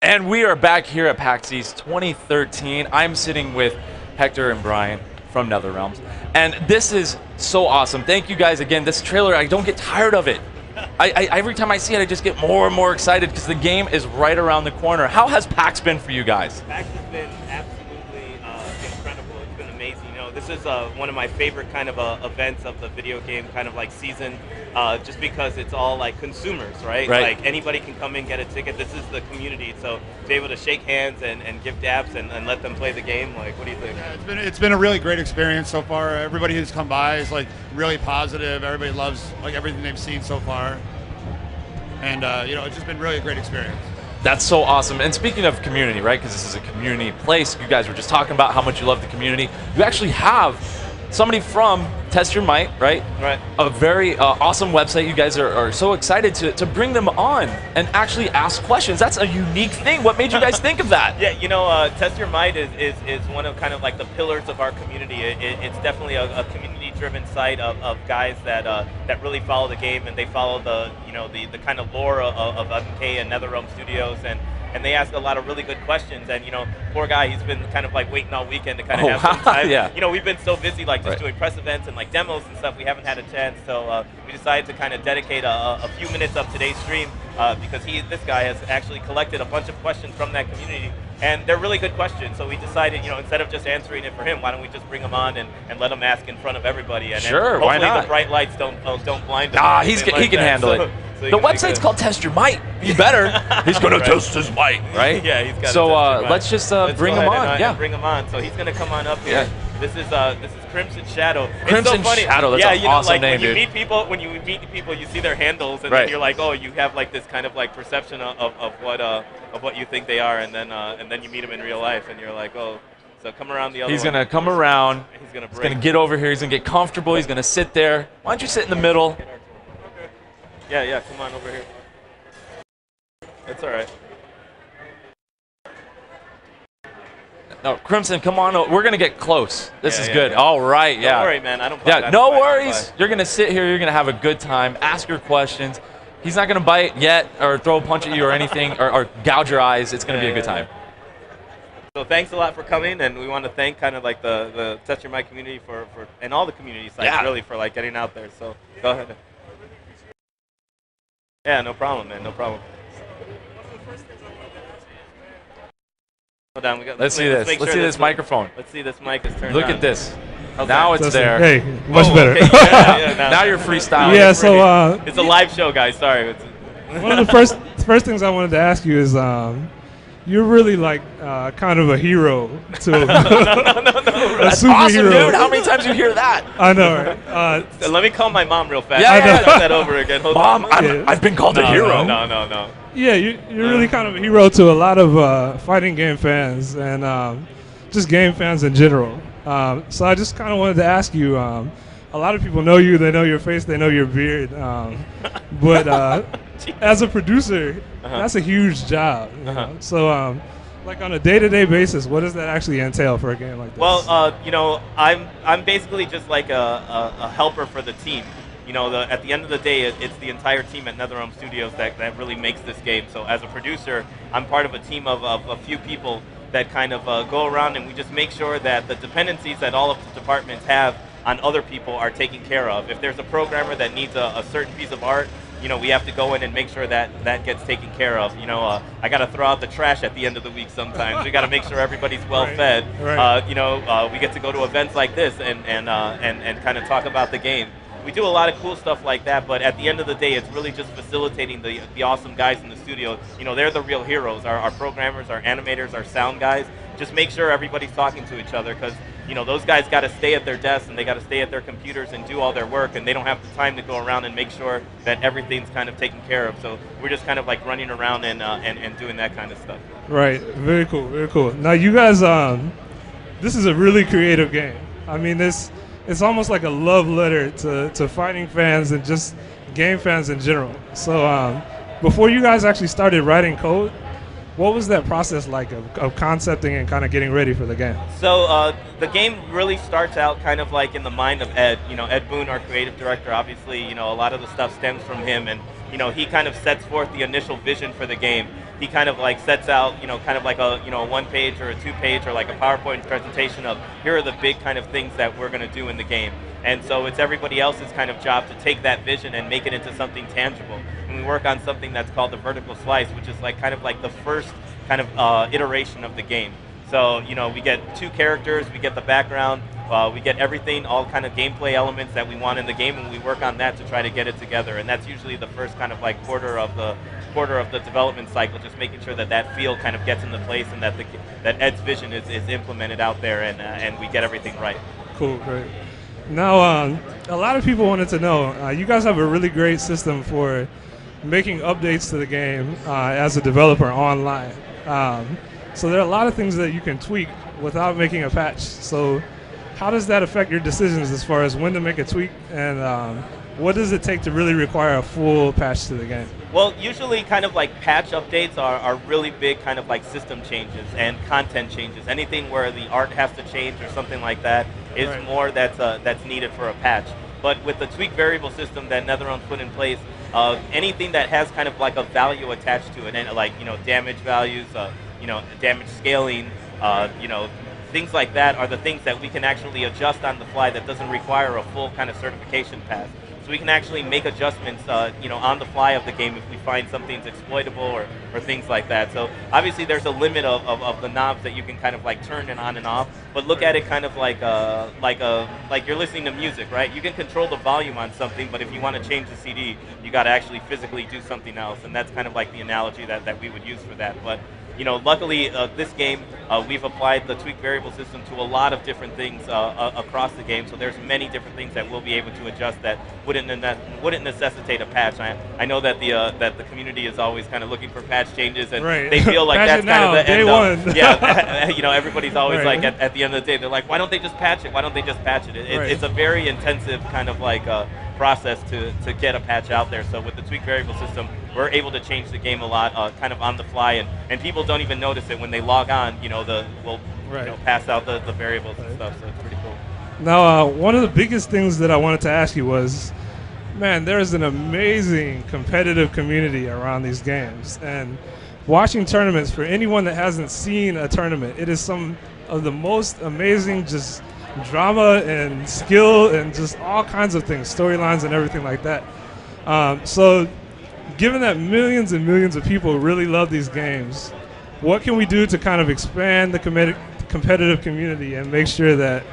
And we are back here at PAX East 2013. I'm sitting with Hector and Brian from NetherRealms. And this is so awesome. Thank you guys again. This trailer, I don't get tired of it. Every time I see it, I just get more and more excited because the game is right around the corner. How has PAX been for you guys? PAX has been absolutely incredible. It's been amazing. You know, this is one of my favorite kind of events of the video game kind of like season, just because it's all like consumers, right? Like anybody can come in, get a ticket. This is the community, so to be able to shake hands and give dabs and let them play the game, like, what do you think? Yeah, it's been a really great experience so far. Everybody who's come by is like really positive. Everybody loves like everything they've seen so far, and you know, it's just been really a great experience. That's so awesome. And speaking of community, right, because this is a community place, you guys were just talking about how much you love the community. You actually have somebody from Test Your Might, right? Right. A very awesome website. You guys are so excited to bring them on and actually ask questions. That's a unique thing. What made you guys think of that? Yeah, you know, Test Your Might is one of kind of like the pillars of our community. It's definitely a community-driven site of guys that really follow the game, and they follow the kind of lore of MK and NetherRealm Studios, and they ask a lot of really good questions. And, you know, poor guy, he's been kind of like waiting all weekend to kind of have some time. Yeah. You know, we've been so busy like just doing press events and like demos and stuff, we haven't had a chance. So we decided to kind of dedicate a few minutes of today's stream because this guy has actually collected a bunch of questions from that community. And they're really good questions, so we decided, you know, instead of just answering it for him, why don't we just bring him on and let him ask in front of everybody? And sure, why not? Hopefully the bright lights don't blind him. Ah, he can handle it. So the website's called Test Your Might. You better. He's going to test his might, right? Yeah, he's got. So let's just bring him on. Yeah, bring him on. So he's going to come on up here. Yeah. This is Crimson Shadow. Crimson it's so funny. Shadow. That's an awesome name, dude. When you meet people, you see their handles, and then you're like, oh, you have like this kind of like perception of what you think they are, and then you meet them in real life, and you're like, oh. So come around the other. He's gonna come around. He's gonna get over here. He's gonna get comfortable. He's gonna sit there. Why don't you sit in the middle? Yeah. Come on over here. That's all right. No, Crimson, come on. We're going to get close. This is good. Yeah. All right, yeah. Don't worry, man. I don't bite. Yeah, no worries. You're going to sit here. You're going to have a good time. Ask your questions. He's not going to bite yet or throw a punch at you or anything or gouge your eyes. It's going to be a good time. So thanks a lot for coming, and we want to thank kind of like the Test Your Might community for and all the community sites really for like getting out there. So go ahead. Yeah, no problem, man. No problem. Hold on, let's see this. Let's see this microphone. Let's see this mic is turned on. Look at this. Now it's there. Hey, much better. Okay. Yeah, now you're freestyling. Yeah, so it's a live show, guys. Sorry. One of the first things I wanted to ask you is you're really like kind of a hero to no. a superhero. Awesome, dude. How many times you hear that? I know, right? Let me call my mom real fast. Yeah. Start that over again. Hold Mom, on. I've been called a hero. No. Yeah, you're really kind of a hero to a lot of fighting game fans and just game fans in general. So I just kind of wanted to ask you, a lot of people know you, they know your face, they know your beard, but as a producer, that's a huge job. You know? So like on a day-to-day basis, what does that actually entail for a game like this? Well, you know, I'm basically just like a helper for the team. You know, at the end of the day, it's the entire team at NetherRealm Studios that really makes this game. So as a producer, I'm part of a team of a few people that kind of go around, and we just make sure that the dependencies that all of the departments have on other people are taken care of. If there's a programmer that needs a certain piece of art, you know, we have to go in and make sure that gets taken care of. You know, I got to throw out the trash at the end of the week sometimes. We got to make sure everybody's well fed. Right. You know, we get to go to events like this and kind of talk about the game. We do a lot of cool stuff like that, but at the end of the day, it's really just facilitating the awesome guys in the studio. You know, they're the real heroes. Our programmers, our animators, our sound guys. Just make sure everybody's talking to each other, because you know those guys got to stay at their desks and they got to stay at their computers and do all their work, and they don't have the time to go around and make sure that everything's kind of taken care of. So we're just kind of like running around and doing that kind of stuff. Right. Very cool. Very cool. Now you guys, this is a really creative game. I mean, it's almost like a love letter to fighting fans and just game fans in general. So before you guys actually started writing code, what was that process like of concepting and kind of getting ready for the game? So the game really starts out kind of like in the mind of Ed. You know, Ed Boon, our creative director, obviously, you know, a lot of the stuff stems from him, and you know, he kind of sets forth the initial vision for the game. he kind of like sets out, kind of like a, a 1-page or a 2-page or like a PowerPoint presentation of here are the big kind of things that we're going to do in the game. And so it's everybody else's kind of job to take that vision and make it into something tangible. And we work on something that's called the vertical slice, which is like kind of like the first kind of iteration of the game. So, we get 2 characters, we get the background, we get everything, all kind of gameplay elements that we want in the game, and we work on that to try to get it together. And that's usually the first kind of like quarter of the development cycle, just making sure that that feel kind of gets into place and that that Ed's vision is implemented out there, and we get everything right. Cool, great. Now, a lot of people wanted to know, you guys have a really great system for making updates to the game as a developer online. So there are a lot of things that you can tweak without making a patch. So how does that affect your decisions as far as when to make a tweak, and what does it take to really require a full patch to the game? Well, usually kind of like patch updates are really big kind of like system changes and content changes. Anything where the art has to change or something like that is right. more that's needed for a patch. But with the tweak variable system that NetherRealm's put in place, anything that has kind of like a value attached to it, and like damage values, damage scaling, things like that are the things that we can actually adjust on the fly that doesn't require a full kind of certification pass. So we can actually make adjustments, on the fly of the game if we find something's exploitable or things like that. So obviously there's a limit of the knobs that you can kind of like turn it on and off, but look at it kind of like you're listening to music, right? You can control the volume on something, but if you want to change the CD, you got to actually physically do something else, and that's kind of like the analogy that we would use for that. But luckily, this game, we've applied the tweak variable system to a lot of different things across the game. So there's many different things that we'll be able to adjust that wouldn't necessitate a patch. I know that the community is always kind of looking for patch changes, and right. they feel like that's kind of the day end one. of. Yeah, everybody's always right. like at the end of the day, they're like, why don't they just patch it? Why don't they just patch it? Right. It's a very intensive kind of like process to get a patch out there. So with the tweak variable system, we're able to change the game a lot, kind of on the fly, and people don't even notice it when they log on. We'll right. pass out the variables right. and stuff. So it's pretty cool. Now, one of the biggest things that I wanted to ask you was, man, there is an amazing competitive community around these games, and watching tournaments, for anyone that hasn't seen a tournament, it is some of the most amazing just drama and skill and just all kinds of things, storylines and everything like that. So given that millions and millions of people really love these games, what can we do to kind of expand the competitive community and make sure that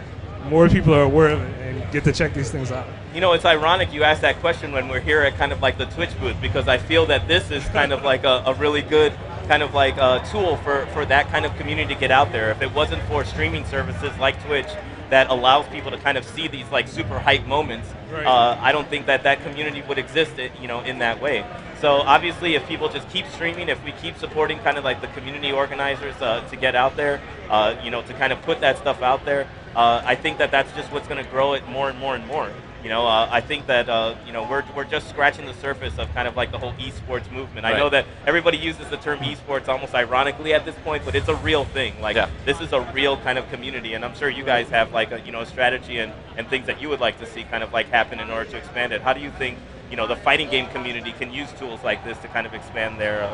more people are aware of it and get to check these things out? It's ironic you asked that question when we're here at kind of like the Twitch booth, because I feel that this is kind of like a really good kind of like tool for that kind of community to get out there. If it wasn't for streaming services like Twitch that allows people to kind of see these like super hype moments, right. I don't think that community would exist, in that way. So obviously, if people just keep streaming, if we keep supporting kind of like the community organizers to get out there, to kind of put that stuff out there, I think that's just what's going to grow it more and more and more. I think that we're just scratching the surface of kind of like the whole esports movement. Right. I know that everybody uses the term esports almost ironically at this point, but it's a real thing. Like This is a real kind of community, and I'm sure you guys have like a strategy and things that you would like to see kind of like happen in order to expand it. How do you think the fighting game community can use tools like this to kind of expand their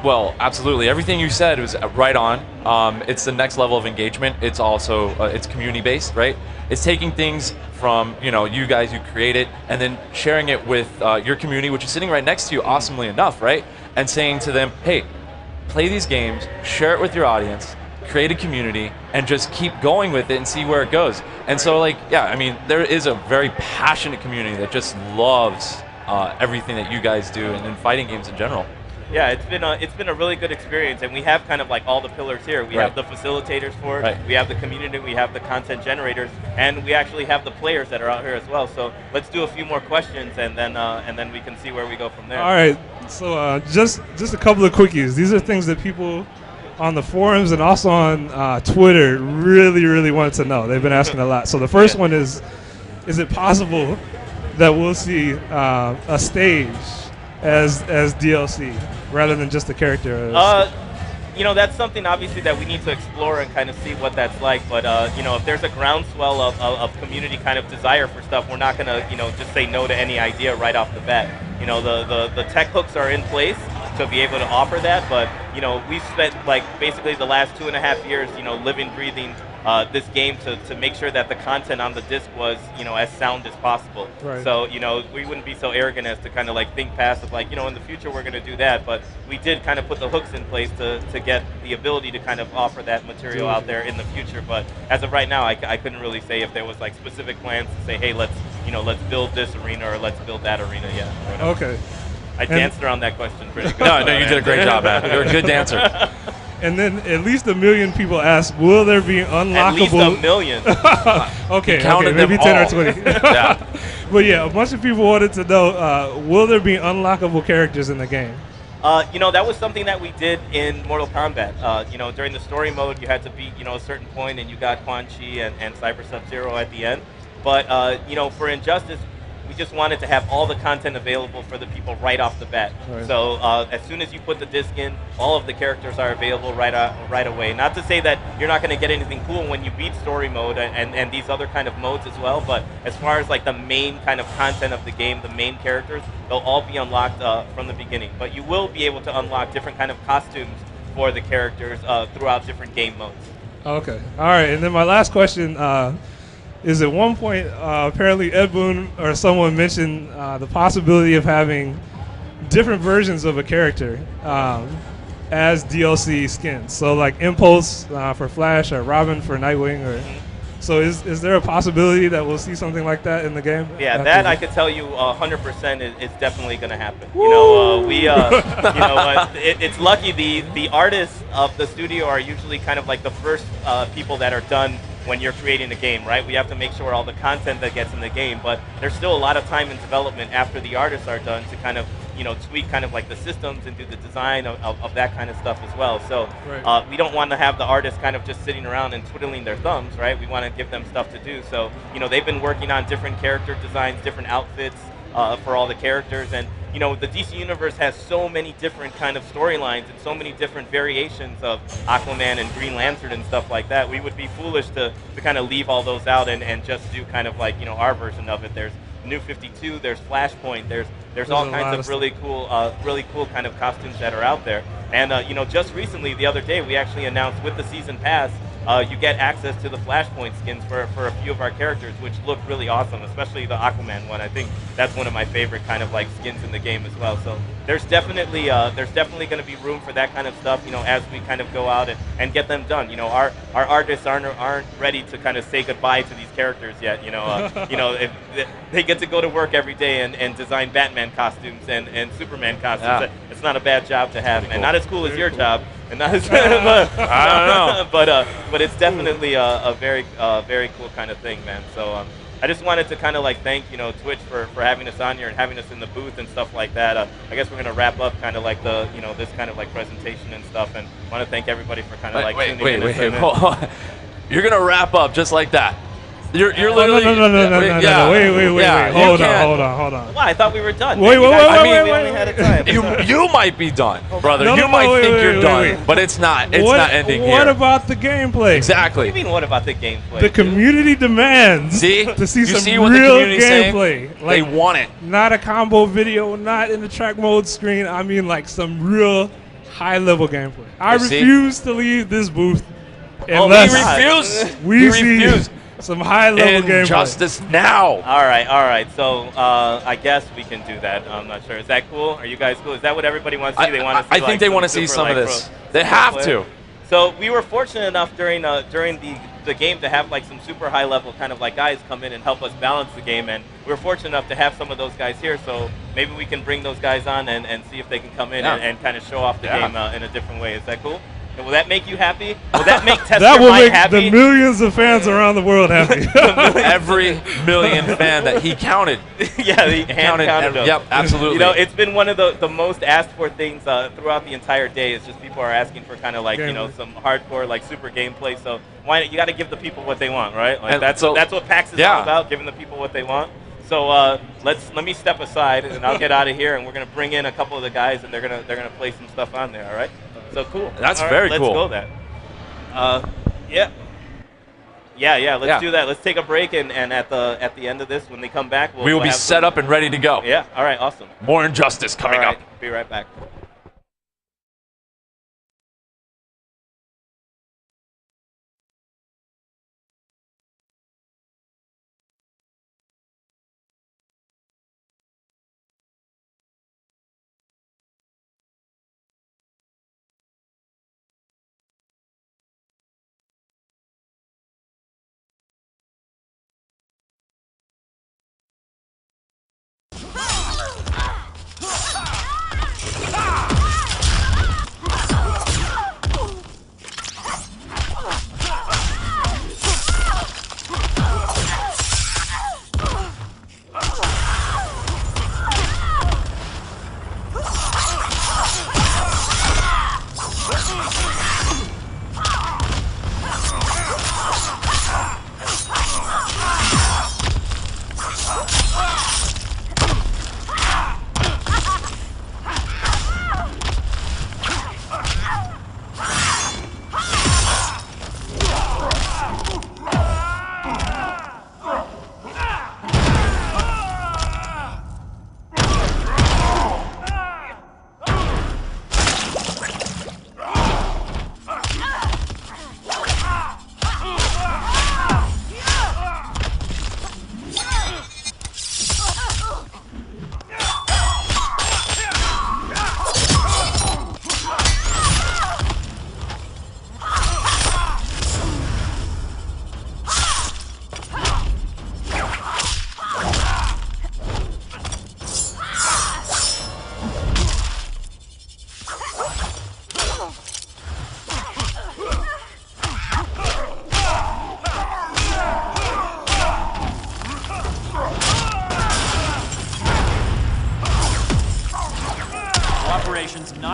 Well, absolutely. Everything you said was right on. It's the next level of engagement. It's also it's community based, right? It's taking things from you guys who create it and then sharing it with your community, which is sitting right next to you, awesomely enough, right? And saying to them, hey, play these games, share it with your audience, create a community, and just keep going with it and see where it goes. And so, there is a very passionate community that just loves everything that you guys do and in fighting games in general. Yeah, it's been a really good experience, and we have kind of like all the pillars here. We have the facilitators for it, we have the community, we have the content generators, and we actually have the players that are out here as well. So let's do a few more questions, and then we can see where we go from there. All right. So just a couple of quickies. These are things that people on the forums and also on Twitter really wanted to know. They've been asking a lot. So the first one is it possible that we'll see a stage as DLC rather than just a character? That's something obviously that we need to explore and kind of see what that's like. But if there's a groundswell of community kind of desire for stuff, we're not gonna just say no to any idea right off the bat. The tech hooks are in place to be able to offer that, but you know, we spent like basically the last 2.5 years, you know, living, breathing this game to make sure that the content on the disc was, you know, as sound as possible. Right. So, you know, we wouldn't be so arrogant as to kind of like think past of like, you know, in the future we're going to do that, but we did kind of put the hooks in place to get the ability to kind of offer that material out there in the future. But as of right now, I couldn't really say if there was like specific plans to say, hey, let's build this arena or let's build that arena yet. Okay. I danced around that question pretty good. No, you did a great job, man. You're a good dancer. And then at least 1 million people ask, will there be unlockable? At least 1 million. Okay, maybe 10 all. or 20. Yeah. But yeah, a bunch of people wanted to know, will there be unlockable characters in the game? You know, that was something that we did in Mortal Kombat. You know, during the story mode, you had to beat, you know, a certain point, and you got Quan Chi and Cyber Sub-Zero at the end. But, you know, for Injustice, we just wanted to have all the content available for the people right off the bat. Right. So as soon as you put the disc in, all of the characters are available right away. Not to say that you're not going to get anything cool when you beat story mode and these other kind of modes as well, but as far as like the main kind of content of the game, the main characters, they'll all be unlocked from the beginning. But you will be able to unlock different kind of costumes for the characters throughout different game modes. Okay. All right. And then my last question is at one point, apparently Ed Boon or someone mentioned the possibility of having different versions of a character as DLC skins. So like Impulse for Flash or Robin for Nightwing. Or so is there a possibility that we'll see something like that in the game? Yeah, that I could tell you 100% is definitely going to happen. Woo! You know, you know, it's lucky the artists of the studio are usually kind of like the first people that are done when you're creating a game, right? We have to make sure all the content that gets in the game, but there's still a lot of time in development after the artists are done to kind of, you know, tweak kind of like the systems and do the design of that kind of stuff as well. So right. We don't want to have the artists kind of just sitting around and twiddling their thumbs, right? We want to give them stuff to do. So, you know, they've been working on different character designs, different outfits for all the characters, and you know, the DC Universe has so many different kind of storylines and so many different variations of Aquaman and Green Lantern and stuff like that. We would be foolish to kind of leave all those out and just do kind of like, you know, our version of it. There's New 52, there's Flashpoint, there's all kinds of really cool kind of costumes that are out there. And you know, just recently, the other day, we actually announced with the season pass, you get access to the Flashpoint skins for a few of our characters, which look really awesome, especially the Aquaman one. I think that's one of my favorite kind of like skins in the game as well. So there's definitely going to be room for that kind of stuff, you know, as we kind of go out and get them done. You know, our artists aren't ready to kind of say goodbye to these characters yet. You know, you know, if they get to go to work every day and design Batman costumes and Superman costumes. Yeah. It's not a bad job to have, and not as cool as your job. And not as, I don't know. But it's definitely a very cool kind of thing, man. So I just wanted to kind of like thank, you know, Twitch for having us on here and having us in the booth and stuff like that. I guess we're gonna wrap up kind of like the, you know, this kind of like presentation and stuff, and want to thank everybody for kind of like tuning in. Wait, hold on. You're gonna wrap up just like that. You're literally no. Wait. Hold on. Wow, I thought we were done. Wait. We only had a time. You might be done, brother. No, you no, might wait, think wait, you're wait, done, wait. but it's not. It's not ending here. What about the gameplay? Exactly. What do you mean, what about the gameplay? The community demands to see some see what the real community's saying? gameplay. They want it. Not a combo video, not in the track mode screen. I mean, like some real high-level gameplay. I refuse to leave this booth unless we see some high-level gameplay. Injustice now. All right. So I guess we can do that. I'm not sure. Is that cool? Are you guys cool? Is that what everybody wants to see? They want to see. I think they want to see some of this. They have to. So we were fortunate enough during the game to have like some super high level kind of like guys come in and help us balance the game, and we were fortunate enough to have some of those guys here. So maybe we can bring those guys on and see if they can come in and kind of show off the game in a different way. Is that cool? And will that make you happy? Will that make Tester that will make happy? the millions of fans around the world happy. Every million fan that he counted. Yeah, he counted them. Yep, absolutely. You know, it's been one of the most asked for things throughout the entire day. It's just people are asking for kind of like, you know, some hardcore like super gameplay. So why not, you got to give the people what they want, right? Like that's what PAX is all about, giving the people what they want. So let me step aside and I'll get out of here, and we're gonna bring in a couple of the guys, and they're gonna play some stuff on there. All right. So cool. That's right, very let's cool. Let's go that. Yeah. Let's do that. Let's take a break, and at the end of this, when they come back, we will be set up and ready to go. Yeah. All right. Awesome. More Injustice coming up. Be right back.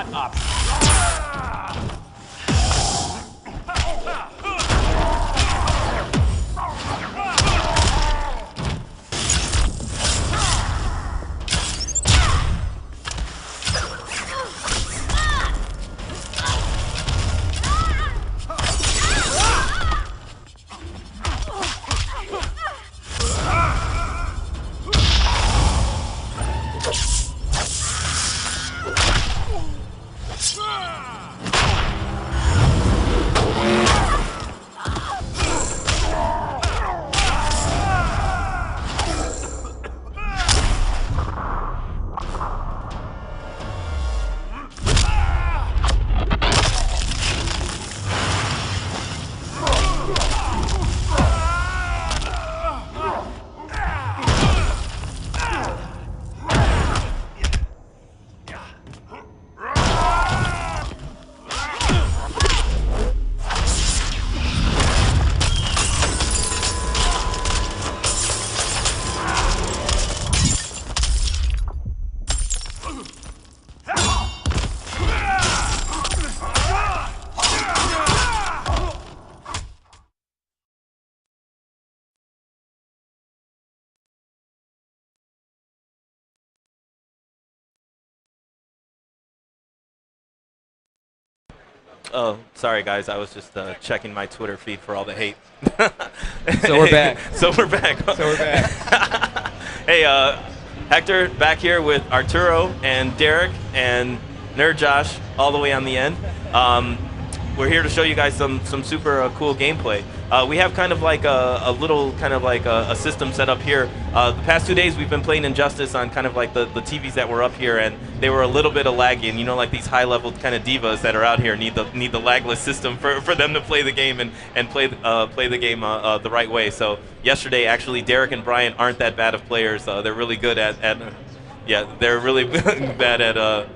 Shut up. Oh, sorry guys, I was just checking my Twitter feed for all the hate. So we're back. So we're back. Hey, Hector back here with Arturo and Derek and Nerd Josh all the way on the end. We're here to show you guys some super cool gameplay. We have kind of like a little kind of like a system set up here. The past 2 days we've been playing Injustice on kind of like the TVs that were up here, and they were a little bit of laggy. And you know, like these high-level kind of divas that are out here need the lagless system for them to play the game and play the game the right way. So yesterday, actually, Derek and Brian aren't that bad of players. They're really good at yeah, they're really bad at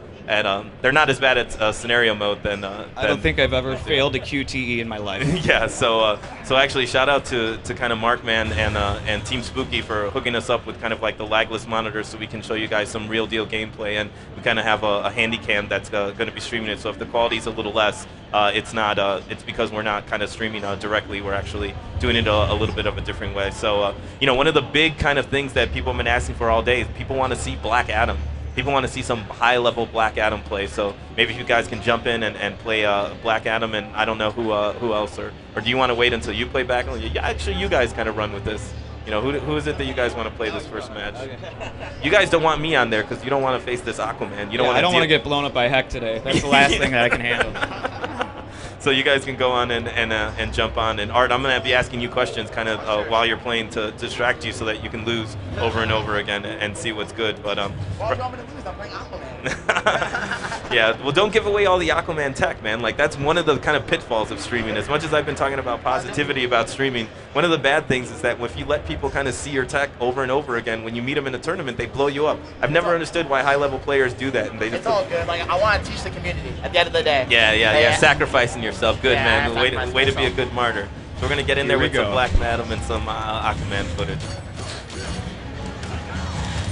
they're not as bad at scenario mode than I don't think I've ever failed a QTE in my life. Yeah, so actually shout out to kind of Markman and Team Spooky for hooking us up with kind of like the lagless monitors so we can show you guys some real deal gameplay, and we kind of have a handy cam that's going to be streaming it. So if the quality's a little less, it's because we're not kind of streaming directly. We're actually doing it a little bit of a different way. So you know, one of the big kind of things that people have been asking for all day is people want to see Black Adam. People want to see some high-level Black Adam play, so maybe if you guys can jump in and play Black Adam, and I don't know who else, or do you want to wait until you play back? Yeah, actually, you guys kind of run with this. You know, who is it that you guys want to play this first match? You guys don't want me on there because you don't want to face this Aquaman. You don't want. I don't want to get blown up by Heck today. That's the last thing that I can handle. So you guys can go on and jump on. And Art, I'm going to be asking you questions kind of while you're playing to distract you so that you can lose over and over again and see what's good. But Well, if you want me to lose, I'm playing Aquaman. yeah, well, don't give away all the Aquaman tech, man. Like, that's one of the kind of pitfalls of streaming. As much as I've been talking about positivity about streaming, one of the bad things is that if you let people kind of see your tech over and over again, when you meet them in a tournament, they blow you up. I've never understood why high-level players do that. And It's all good. Like, I want to teach the community at the end of the day. Yeah. Sacrificing yourself. Good, Yeah, man. Way to be a good martyr. So we're going to get in there with some Black Adam and some Aquaman footage.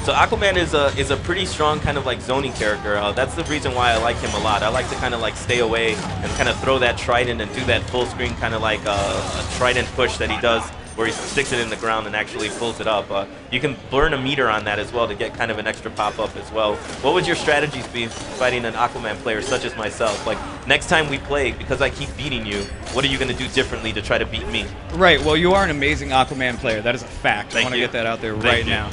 So Aquaman is a pretty strong kind of like zoning character. That's the reason why I like him a lot. I like to kind of like stay away and kind of throw that trident and do that full screen kind of like a trident push that he does, where he sticks it in the ground and actually pulls it up. You can burn a meter on that as well to get kind of an extra pop-up as well. What would your strategies be fighting an Aquaman player such as myself? Like, next time we play, because I keep beating you, what are you going to do differently to try to beat me? Right, well, you are an amazing Aquaman player. That is a fact. I want to get that out there right now.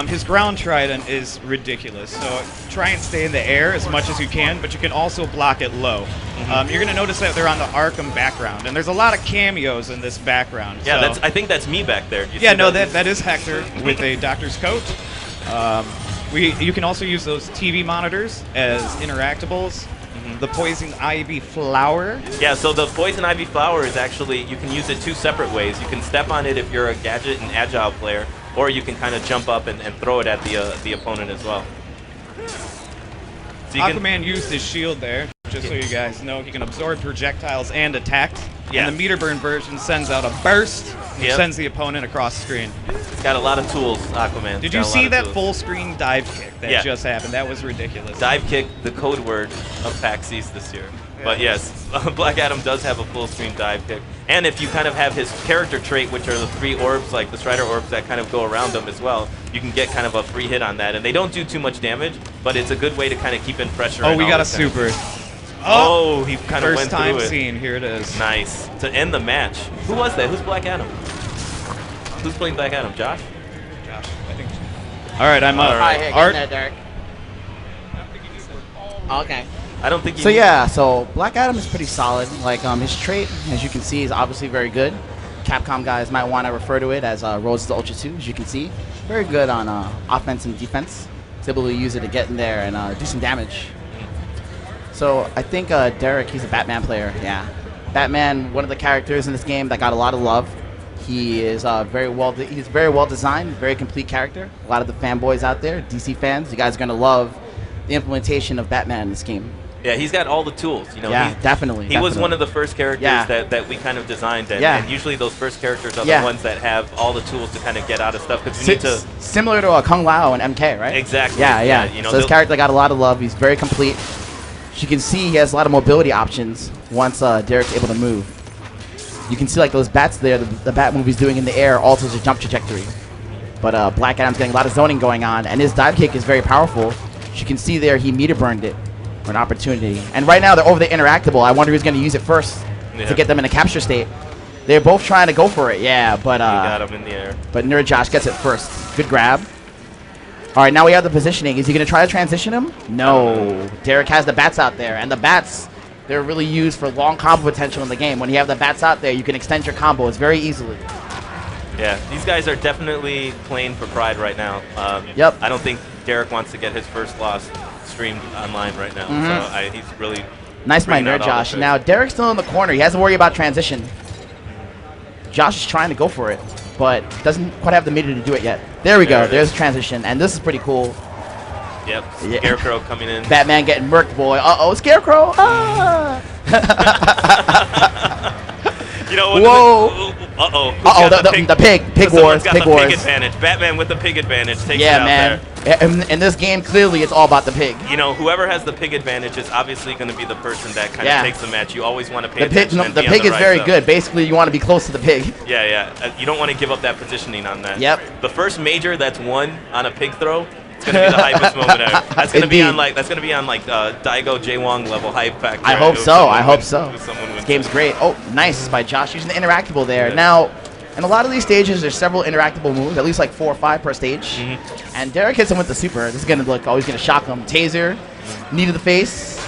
His ground trident is ridiculous, so try and stay in the air as much as you can, but you can also block it low. You're going to notice that they're on the Arkham background, and there's a lot of cameos in this background. Yeah, I think that's me back there. That is Hector with a doctor's coat. You can also use those TV monitors as interactables. The poison ivy flower. Yeah, so the poison ivy flower is actually, you can use it two separate ways. You can step on it if you're a gadget and agile player, or you can kind of jump up and throw it at the opponent as well. So Aquaman used his shield there, just so you guys know, he can absorb projectiles and attacks. Yeah. And the meter burn version sends out a burst, which sends the opponent across the screen. It's got a lot of tools, Aquaman. Did you see that full screen dive kick that just happened? That was ridiculous. Dive kick, the code word of PAX East this year. But yes, Black Adam does have a full screen dive kick. And if you kind of have his character trait, which are the 3 orbs, like the Strider orbs that kind of go around him as well, you can get kind of a free hit on that. And they don't do too much damage, but it's a good way to kind of keep in pressure. Oh, we got a super. Oh, he kind of went through it. First time seen. Here it is. Nice. To end the match. Who was that? Who's Black Adam? Who's playing Black Adam? Josh? Josh, I think. All right, I'm up. All right, here, get Art. in there, Derek. Okay. I don't think. So yeah, so Black Adam is pretty solid. Like his trait, as you can see, is obviously very good. Capcom guys might want to refer to it as Rose to the Ultra 2, as you can see. Very good on offense and defense. He's able to use it to get in there and do some damage. So I think Derek, he's a Batman player. Yeah, Batman, one of the characters in this game that got a lot of love. He is he's very well designed, very complete character. A lot of the fanboys out there, DC fans, you guys are gonna love the implementation of Batman in this game. Yeah, he's got all the tools. You know, yeah, definitely. He was one of the first characters that we kind of designed, and usually those first characters are the ones that have all the tools to kind of get out of stuff. Because you need to similar to Kung Lao and MK, right? Exactly. Yeah. You know, so this character got a lot of love. He's very complete. As you can see, he has a lot of mobility options once Derek's able to move. You can see like those bats there, the bat movie's doing in the air alters his jump trajectory. But Black Adam's getting a lot of zoning going on, and his dive kick is very powerful. As you can see there, he meter burned it for an opportunity. And right now they're over the interactable. I wonder who's going to use it first to get them in a capture state. They're both trying to go for it, but he got him in the air. But Nerd Josh gets it first. Good grab. All right, now we have the positioning. Is he going to try to transition him? No. Derek has the bats out there, and the bats, they're really used for long combo potential in the game. When you have the bats out there, you can extend your combos very easily. Yeah, these guys are definitely playing for pride right now. Yep. I don't think Derek wants to get his first loss streamed online right now. So he's really nice by Nerd Josh. Now Derek's still in the corner. He has to worry about transition. Josh is trying to go for it, but doesn't quite have the meter to do it yet. There we go. There's transition, and this is pretty cool. Yep. Scarecrow coming in. Batman getting murked, boy. Uh-oh, Scarecrow. Ah! You know, whoa. Uh-oh. The pig wars. Got the pig advantage. Batman with the pig advantage takes it out man. there. In this game, clearly, it's all about the pig. You know, whoever has the pig advantage is obviously going to be the person that kind of takes the match. You always want to pay attention. The pig is very good. Basically, you want to be close to the pig. Yeah. You don't want to give up that positioning on that. Yep. The first major that's won on a pig throw, it's going to be the hypest moment ever. That's going to be on Daigo J Wong level hype factor. I hope so. This game's great. Oh, nice by Josh using the interactable there. Yeah. Now, in a lot of these stages, there's several interactable moves, at least like 4 or 5 per stage. And Derek hits him with the super. This is going to look always going to shock him. Taser, knee to the face.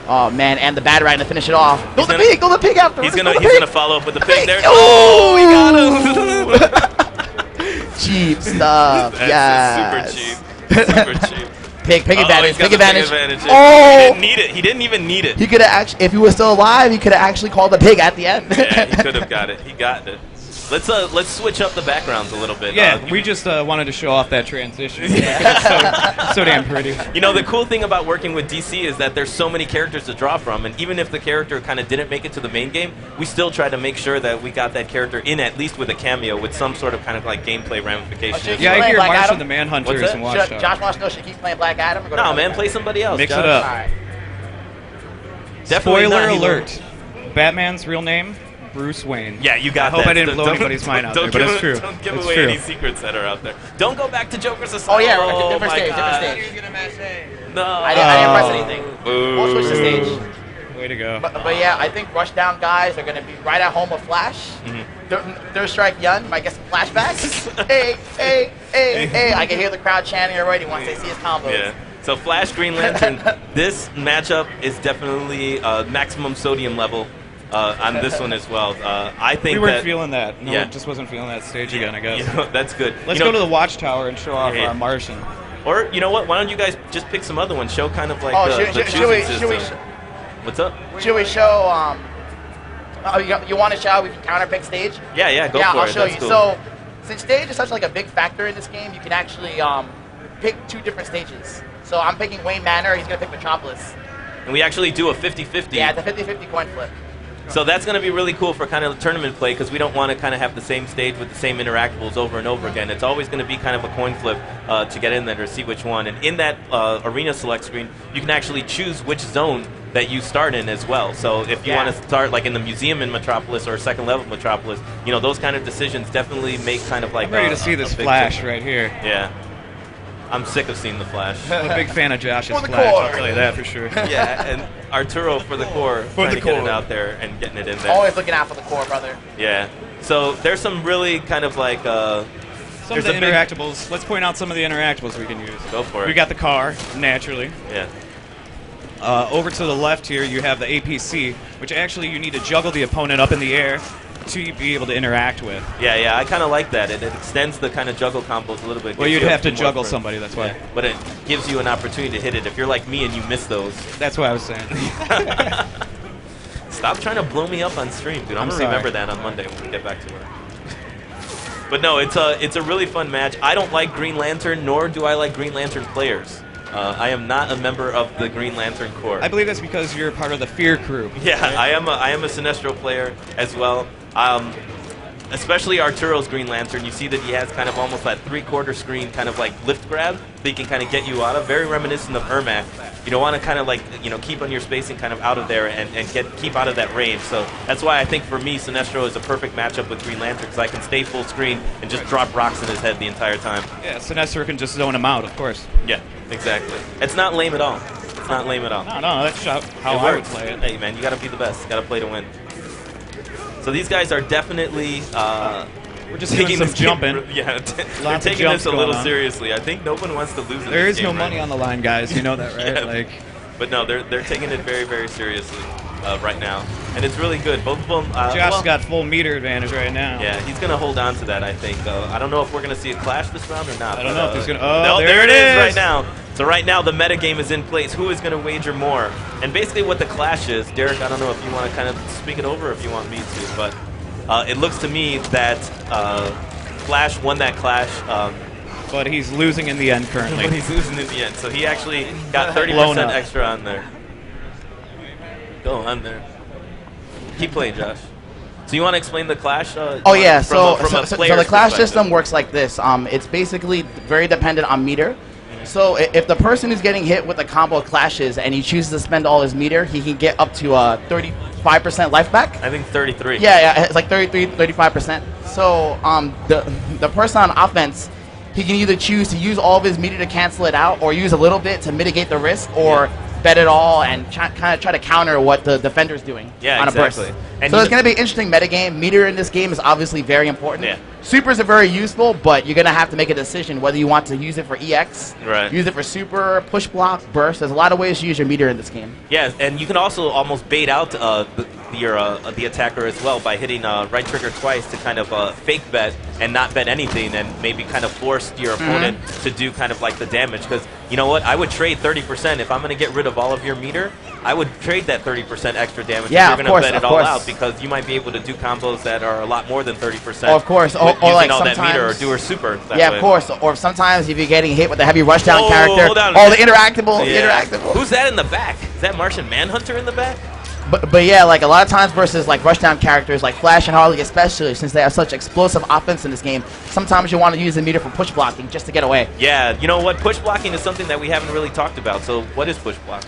Oh man, and the Batarang to finish it off. Go the pig after. He's gonna follow up with the pig there. Oh, we got him. Cheap stuff. That's super cheap. Super cheap. Pig advantage. Pig advantage. Oh! He didn't even need it. He could have actually, if he was still alive, he could have actually called the pig at the end. Yeah, he could have got it. He got it. Let's switch up the backgrounds a little bit. Yeah, we just wanted to show off that transition. It's so damn pretty. You know, the cool thing about working with DC is that there's so many characters to draw from, and even if the character kind of didn't make it to the main game, we still try to make sure that we got that character in at least with a cameo with some sort of kind of like gameplay ramification. Yeah, I hear Martian the Manhunter is in Watchdog. Josh wants to know, should he keep playing Black Adam? Or No, man, play somebody else. Mix Josh. it up. All right. Definitely Spoiler not alert. Batman's real name? Bruce Wayne. Yeah, you got I hope that. I didn't blow anybody's mind out there, but it's true. Don't give it's away true. any secrets that are out there. Don't go back to Joker's Oh Asylum. yeah, different stage. No. I didn't press anything. We'll switch the stage. Way to go. But yeah, I think Rushdown guys are going to be right at home with Flash. Third Strike Yun might get some flashbacks. hey. I can hear the crowd chanting already once they see his combos. Yeah. So Flash Green Lantern, this matchup is definitely maximum sodium level on this one as well. I think we weren't feeling that. No, yeah. just wasn't feeling that stage again, I guess. You know, that's good. Let's go to the Watchtower and show off our Martian. Or, you know what, why don't you guys just pick some other ones? Show kind of like the choosing system. What's up? Should we show, you want to show how we can counter-pick stage? Yeah, go for it. Yeah, I'll show you. Cool. So, since stage is such like a big factor in this game, you can actually pick 2 different stages. So I'm picking Wayne Manor, he's going to pick Metropolis. And we actually do a 50-50. Yeah, the 50-50 coin flip. So that's going to be really cool for kind of tournament play because we don't want to kind of have the same stage with the same interactables over and over again. It's always going to be kind of a coin flip to get in there to see which one. And in that arena select screen, you can actually choose which zone that you start in as well. So if you want to start like in the museum in Metropolis or second level Metropolis, you know, those kind of decisions definitely make kind of like I'm ready to see this Flash right here. Yeah. I'm sick of seeing the Flash. I'm a big fan of Josh's For the Flash, core. I'll tell you that for sure. Yeah, and Arturo for the core, trying to get it out there and getting it in there. Always looking out for the core, brother. Yeah. So there's some really kind of like some of the interactables. Let's point out some of the interactables we can use. Go for it. We got the car, naturally. Yeah. Over to the left here, you have the APC, which actually you need to juggle the opponent up in the air to be able to interact with. Yeah, I kind of like that. It extends the kind of juggle combos a little bit. Well, you'd you have a to few more juggle for- somebody, that's why. Yeah, but it gives you an opportunity to hit it. If you're like me and you miss those, That's what I was saying. stop trying to blow me up on stream, dude. I'm gonna sorry. remember that on Monday when we get back to work. But no, it's a really fun match. I don't like Green Lantern, nor do I like Green Lantern players. I am not a member of the Green Lantern Corps. I believe that's because you're part of the Fear crew. Yeah, I am a Sinestro player as well. Especially Arturo's Green Lantern, you see that he has kind of almost that three-quarter screen kind of like lift grab that he can kind of get you out of. Very reminiscent of Ermac. You don't want to kind of like, you know, keep on your spacing kind of out of there and keep out of that range. So that's why I think for me, Sinestro is a perfect matchup with Green Lantern because I can stay full screen and just drop rocks in his head the entire time. Yeah, Sinestro can just zone him out, of course. Yeah, exactly. It's not lame at all. It's not lame at all. No, that's how It I would works. play it. Hey, man, you got to be the best. Got to play to win. So these guys are definitely We're just doing some jumping. Yeah, they're Lots of taking this jumps a little going on. seriously. I think no one wants to lose. There is no money on the line, guys. You know that, right? Yeah. Like, But no, they're taking it very, very seriously right now, and it's really good. Both of them. Josh's got full meter advantage right now. Yeah, he's gonna hold on to that. I think. I don't know if we're gonna see a clash this round or not. I don't know if he's gonna. No, Oh, there it is is right now. So right now the meta game is in place. Who is going to wager more? And basically what the clash is, Derek, I don't know if you want to kind of speak it over or if you want me to, but it looks to me that Flash won that clash. But he's losing in the end currently. But he's losing in the end. So he actually got Blown 30% up. extra on there. Go on there. Keep playing, Josh. So you want to explain the clash? Oh yeah, from so a the player's clash perspective? system works like this. It's basically very dependent on meter. So if the person who's getting hit with a combo clashes and he chooses to spend all his meter, he can get up to 35% life back. I think 33. Yeah, it's like 33, 35%. So the person on offense, he can either choose to use all of his meter to cancel it out, or use a little bit to mitigate the risk, or bet it all and kind of try to counter what the defender's doing on a exactly. burst. And So it's going to be an interesting metagame. Meter in this game is obviously very important. Yeah. Supers are very useful, but you're going to have to make a decision whether you want to use it for EX, Right. use it for super, push block, burst. There's a lot of ways to use your meter in this game. Yeah, and you can also almost bait out the attacker as well by hitting right trigger twice to kind of fake bet and not bet anything and maybe kind of force your opponent to do kind of like the damage. Because you know what? I would trade 30%. If I'm going to get rid of all of your meter, I would trade that 30% extra damage Yeah, if you're of going to course, bet it of all course. out, because you might be able to do combos that are a lot more than 30%. Oh, of course. Or with using like all that meter or sometimes- do her super. That Yeah, way. of course. Or sometimes if you're getting hit with a heavy rushdown Oh, character, hold on. the interactable, Yeah. interactable. Who's that in the back? Is that Martian Manhunter in the back? But yeah, like a lot of times versus like rushdown characters like Flash and Harley, especially since they have such explosive offense in this game, sometimes you want to use the meter for push blocking just to get away. Yeah, you know what? Push blocking is something that we haven't really talked about. So what is push block?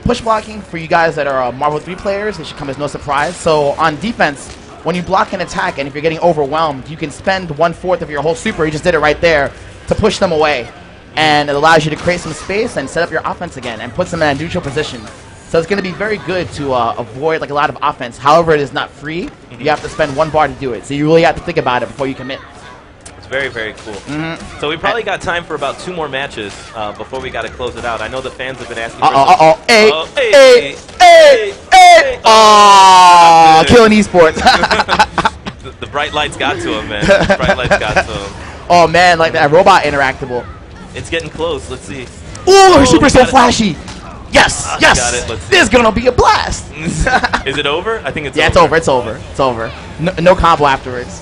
Push blocking for you guys that are Marvel 3 players, it should come as no surprise. So on defense, when you block an attack and if you're getting overwhelmed, you can spend 1/4 of your whole super, you just did it right there, to push them away. And it allows you to create some space and set up your offense again and puts them in a neutral position. So it's going to be very good to avoid like a lot of offense. However, it is not free. You have to spend 1 bar to do it. So you really have to think about it before you commit. It's very, very cool. So we probably got time for about 2 more matches before we got to close it out. I know the fans have been asking for some- Hey, Oh, hey, hey, hey, hey. Oh, killing esports. the bright lights got to him, man. The bright lights got to him. Oh, man, like that robot interactable. It's getting close. Let's see. Ooh, her Oh, super's so got it. flashy. Yes, Got it. yes. Let's see. This is going to be a blast. Is it over? I think it's Yeah, over. it's over. It's over. No combo afterwards.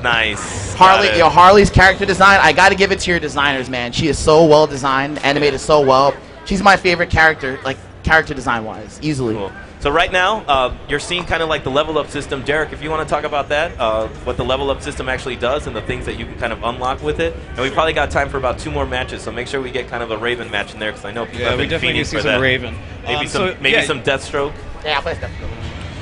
Nice. Harley, Got it. Harley's character design, I got to give it to your designers, man. She is so well designed, animated so well. she's my favorite character, like character design wise, easily. Cool. So right now, you're seeing kind of like the level up system. Derek, if you want to talk about that, what the level up system actually does and the things that you can kind of unlock with it. And we probably got time for about 2 more matches, so make sure we get kind of a Raven match in there because I know people have been fiending for that. Raven. Maybe some Deathstroke. Yeah, I'll play Deathstroke.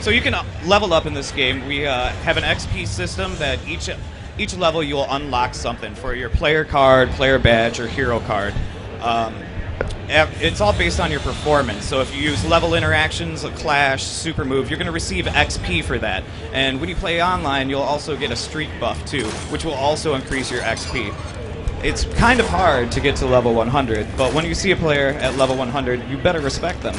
So you can level up in this game. We have an XP system that each level you'll unlock something for your player card, player badge, or hero card. It's all based on your performance. So if you use level interactions, a clash, super move, you're going to receive XP for that. And when you play online, you'll also get a streak buff too, which will also increase your XP. It's kind of hard to get to level 100, but when you see a player at level 100, you better respect them.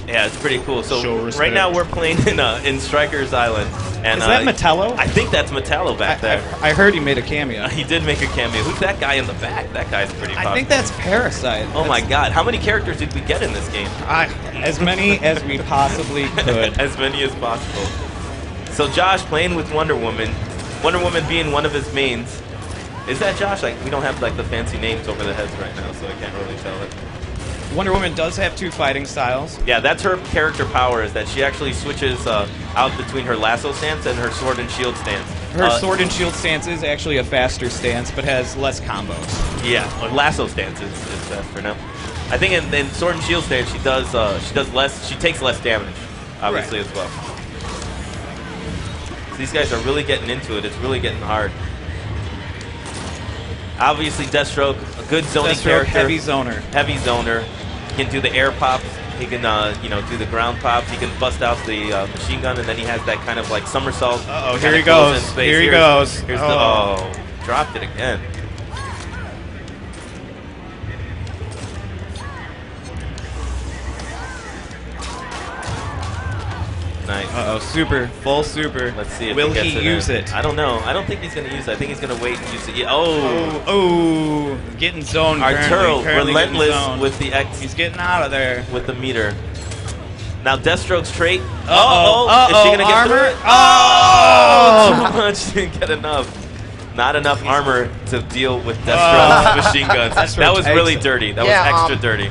Yeah, it's pretty cool. So right now we're playing in Strikers Island. And, is that Metallo? I think that's Metallo back there. I heard he made a cameo. He did make a cameo. Who's that guy in the back? That guy's pretty popular. I think that's Parasite. Oh my god. How many characters did we get in this game? As many as we possibly could. As many as possible. So Josh playing with Wonder Woman. Wonder Woman being one of his mains. Is that Josh? Like, we don't have like the fancy names over the heads right now, so I can't really tell it. Wonder Woman does have 2 fighting styles. Yeah, that's her character power, is that she actually switches out between her lasso stance and her sword and shield stance. Her sword and shield stance is actually a faster stance, but has less combos. Yeah, her lasso stance is faster now. I think in sword and shield stance she does less. She takes less damage, obviously, as well. So these guys are really getting into it. It's really getting hard. Obviously, Deathstroke, a good zoning character. Heavy zoner. Heavy zoner. He can do the air pops. He can, do the ground pops. He can bust out the machine gun, and then he has that kind of like somersault. Uh-oh, here he goes. Here he goes. Here's dropped it again. Nice. Uh-oh, super. Full super. Let's see if Will he he use it? I don't know. I don't think he's going to use it. I think he's going to wait and use it. Yeah. Oh, getting zoned. Arturo, relentless with the X. He's getting out of there. With the meter. Now Deathstroke's trait. Is she going to get through it? Oh! Too much. Didn't get enough. Not enough armor to deal with Deathstroke's machine guns. That was really dirty. That was extra dirty.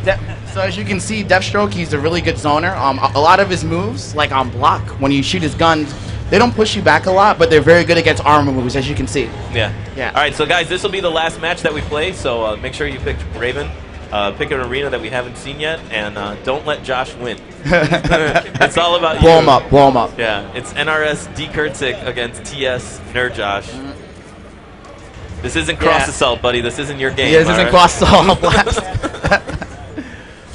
So as you can see, Deathstroke, he's a really good zoner. A lot of his moves, like on block, when you shoot his guns, they don't push you back a lot, but they're very good against armor moves, as you can see. Yeah. All right, so guys, this will be the last match that we play, so make sure you pick Raven. Pick an arena that we haven't seen yet, and don't let Josh win. It's all about you. Blow him up, blow him up. Yeah, it's NRS D. Kurtzik against TS Nerd Josh. This isn't cross assault, buddy. This isn't your game. Yeah, this isn't cross assault.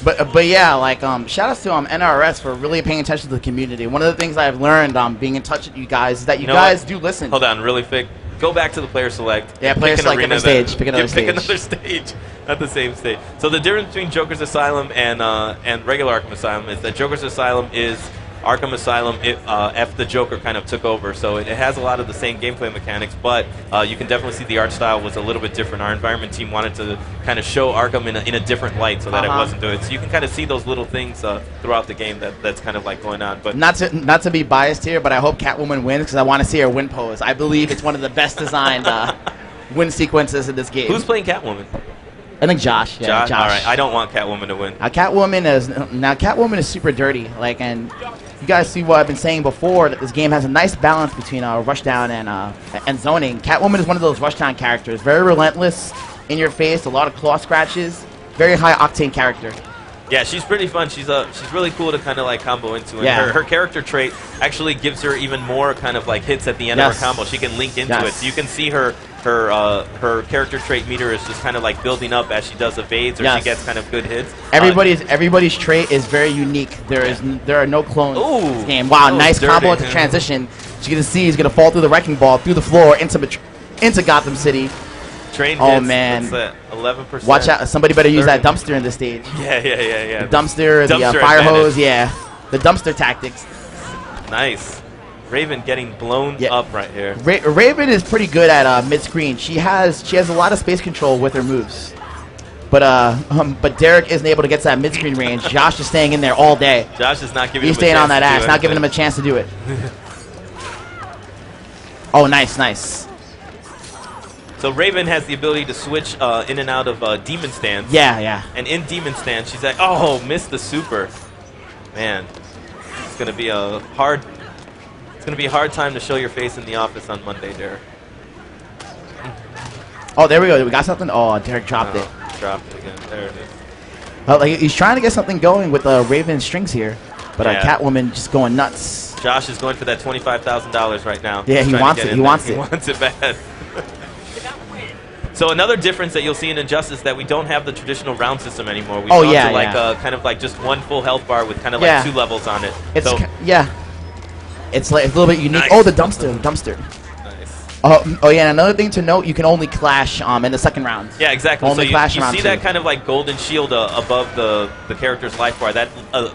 But yeah, like shout outs to NRS for really paying attention to the community. One of the things I've learned being in touch with you guys is that you guys do listen. Hold on, really quick. Go back to the player select. Yeah, player select another stage. Pick another stage. Pick another stage. Not the same stage. So the difference between Joker's Asylum and regular Arkham Asylum is that Joker's Asylum is Arkham Asylum, F the Joker kind of took over, so it has a lot of the same gameplay mechanics, but you can definitely see the art style was a little bit different. Our environment team wanted to kind of show Arkham in a different light so that it wasn't doing it. So you can kind of see those little things throughout the game that's kind of like going on. But not to be biased here, but I hope Catwoman wins because I want to see her win pose. I believe it's one of the best designed win sequences in this game. Who's playing Catwoman? I think Josh. Yeah, Josh. All right, I don't want Catwoman to win. Catwoman is super dirty. Like, and you guys see what I've been saying before, that this game has a nice balance between rushdown and zoning. Catwoman is one of those rushdown characters, very relentless, in your face, a lot of claw scratches, very high octane character. Yeah, she's pretty fun. She's really cool to kind of like combo into. And her character trait actually gives her even more kind of like hits at the end of her combo. She can link into it, so you can see her character trait meter is just kind of like building up as she does evades or she gets kind of good hits. Everybody's trait is very unique. There are no clones in this game. Wow, nice combo into transition. As you can see, he's gonna fall through the wrecking ball, through the floor, into Gotham City. Train oh hits, man, 11%. Watch out! Somebody better use that dumpster in this stage. Yeah. The dumpster, the fire hose, the dumpster tactics. Nice. Raven getting blown up right here. Raven is pretty good at mid-screen. She has a lot of space control with her moves. But Derek isn't able to get to that mid-screen range. Josh is staying in there all day. Josh is not giving He's him staying a chance on that to ass, do not giving him a chance to do it. Oh, nice. So Raven has the ability to switch in and out of Demon Stance. Yeah. And in Demon Stance, she's like, oh, missed the super. Man, it's gonna be a hard time to show your face in the office on Monday, Derek. Oh, there we go. We got something. Oh, Derek dropped it. Dropped it again. There it is. Well, like, he's trying to get something going with Raven strings here, but Catwoman just going nuts. Josh is going for that $25,000 right now. Yeah, he wants it. He wants it bad. So another difference that you'll see in Injustice is that we don't have the traditional round system anymore. We've gone to like kind of like just one full health bar with kind of like 2 levels on it. It's it's like a little bit unique. Nice. Oh, the dumpster. Nice. Oh yeah, and another thing to note, you can only clash in the second round. Yeah, exactly. Only so clash you round see 2. that kind of like golden shield above the character's life bar. That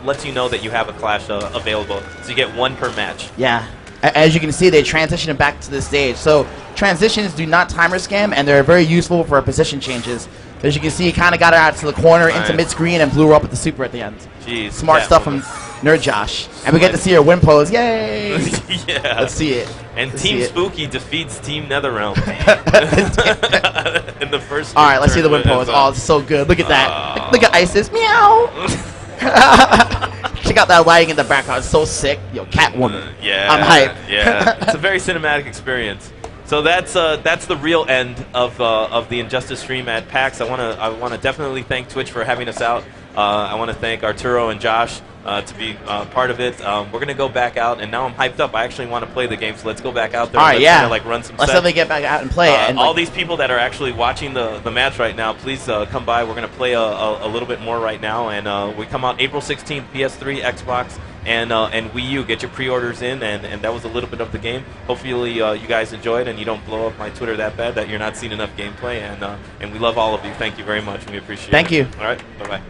lets you know that you have a clash available. So you get 1 per match. Yeah. As you can see, they transition it back to the stage. So transitions do not timer scam, and they're very useful for position changes. As you can see, he kind of got her out to the corner into mid-screen and blew her up with the super at the end. Jeez, Smart stuff from Nerd Josh. And we get to see her win pose. Yay! Yeah. Let's see it. And Team Spooky defeats Team NetherRealm in the first. All right, let's see the win pose. Oh, it's so good. Look at that. Look at Isis. Meow. Check out that lighting in the background. It's so sick. Yo, Catwoman. Yeah. I'm hype. Yeah. It's a very cinematic experience. So that's the real end of the Injustice stream at PAX. I wanna definitely thank Twitch for having us out. I want to thank Arturo and Josh to be part of it. We're gonna go back out, and now I'm hyped up. I actually want to play the game, so let's go back out there. All right, and let's run some. Let's definitely get back out and play. And all these people that are actually watching the match right now, please come by. We're gonna play a little bit more right now, and we come out April 16th, PS3, Xbox, and Wii U. Get your pre-orders in, and that was a little bit of the game. Hopefully you guys enjoyed, and you don't blow up my Twitter that bad that you're not seeing enough gameplay. And we love all of you. Thank you very much. We appreciate it. Thank you. All right. Bye bye.